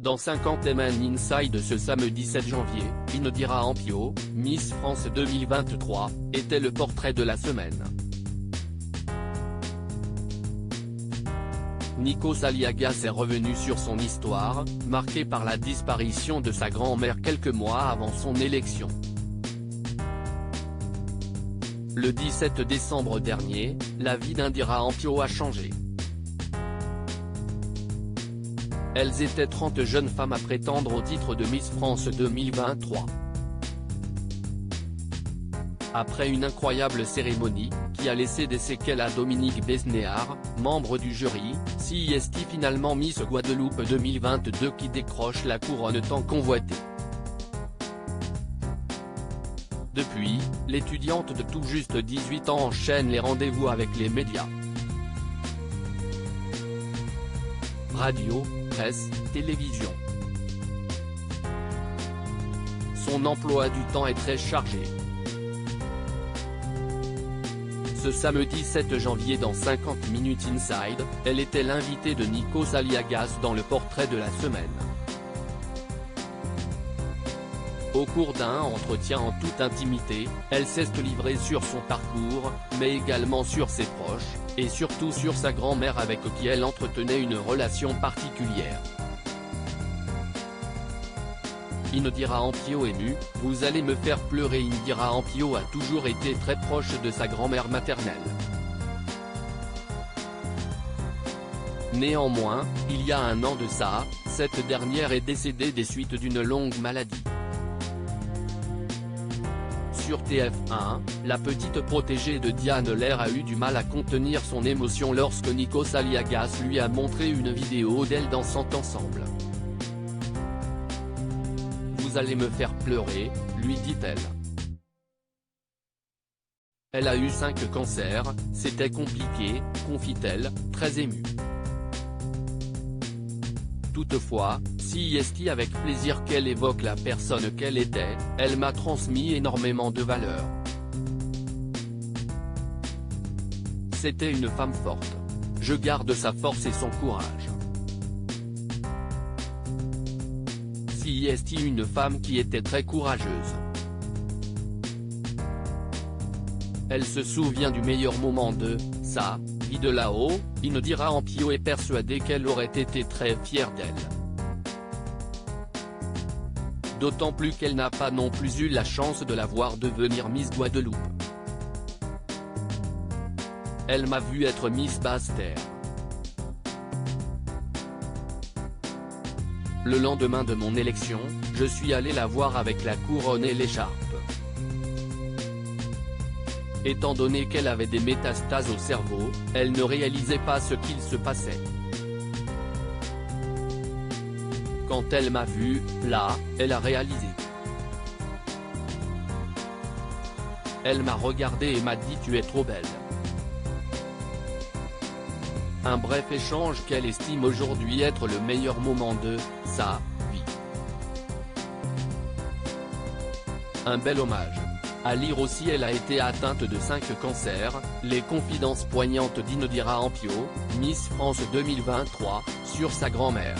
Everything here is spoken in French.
Dans 50 MN Inside ce samedi 7 janvier, Indira Ampio, Miss France 2023, était le portrait de la semaine. Nikos Aliagas est revenu sur son histoire, marquée par la disparition de sa grand-mère quelques mois avant son élection. Le 17 décembre dernier, la vie d'Indira Ampio a changé. Elles étaient 30 jeunes femmes à prétendre au titre de Miss France 2023. Après une incroyable cérémonie, qui a laissé des séquelles à Dominique Besnéard, membre du jury, CIST finalement Miss Guadeloupe 2022 qui décroche la couronne tant convoitée. Depuis, l'étudiante de tout juste 18 ans enchaîne les rendez-vous avec les médias. Radio, presse, télévision. Son emploi du temps est très chargé. Ce samedi 7 janvier dans 50 Minutes Inside, elle était l'invitée de Nikos Aliagas dans le portrait de la semaine. Au cours d'un entretien en toute intimité, elle s'est livrée sur son parcours, mais également sur ses proches, et surtout sur sa grand-mère avec qui elle entretenait une relation particulière. Indira Ampio émue, « Vous allez me faire pleurer ». Indira Ampio a toujours été très proche de sa grand-mère maternelle. Néanmoins, il y a un an de ça, cette dernière est décédée des suites d'une longue maladie. Sur TF1, la petite protégée de Diane Lair a eu du mal à contenir son émotion lorsque Nikos Aliagas lui a montré une vidéo d'elle dansant ensemble. « Vous allez me faire pleurer », lui dit-elle. Elle a eu 5 cancers, c'était compliqué, confie-t-elle, très émue. Toutefois, CIST avec plaisir qu'elle évoque la personne qu'elle était, elle m'a transmis énormément de valeurs. C'était une femme forte. Je garde sa force et son courage. CIST une femme qui était très courageuse. Elle se souvient du meilleur moment de sa vie de là-haut. Indira Ampio est persuadée qu'elle aurait été très fière d'elle. D'autant plus qu'elle n'a pas non plus eu la chance de la voir devenir Miss Guadeloupe. Elle m'a vu être Miss Basse-Terre. Le lendemain de mon élection, je suis allée la voir avec la couronne et l'écharpe. Étant donné qu'elle avait des métastases au cerveau, elle ne réalisait pas ce qu'il se passait. Quand elle m'a vu, là, elle a réalisé. Elle m'a regardé et m'a dit « Tu es trop belle ». Un bref échange qu'elle estime aujourd'hui être le meilleur moment de sa vie. Un bel hommage. À lire aussi, elle a été atteinte de 5 cancers, les confidences poignantes d'Indira Ampio, Miss France 2023, sur sa grand-mère.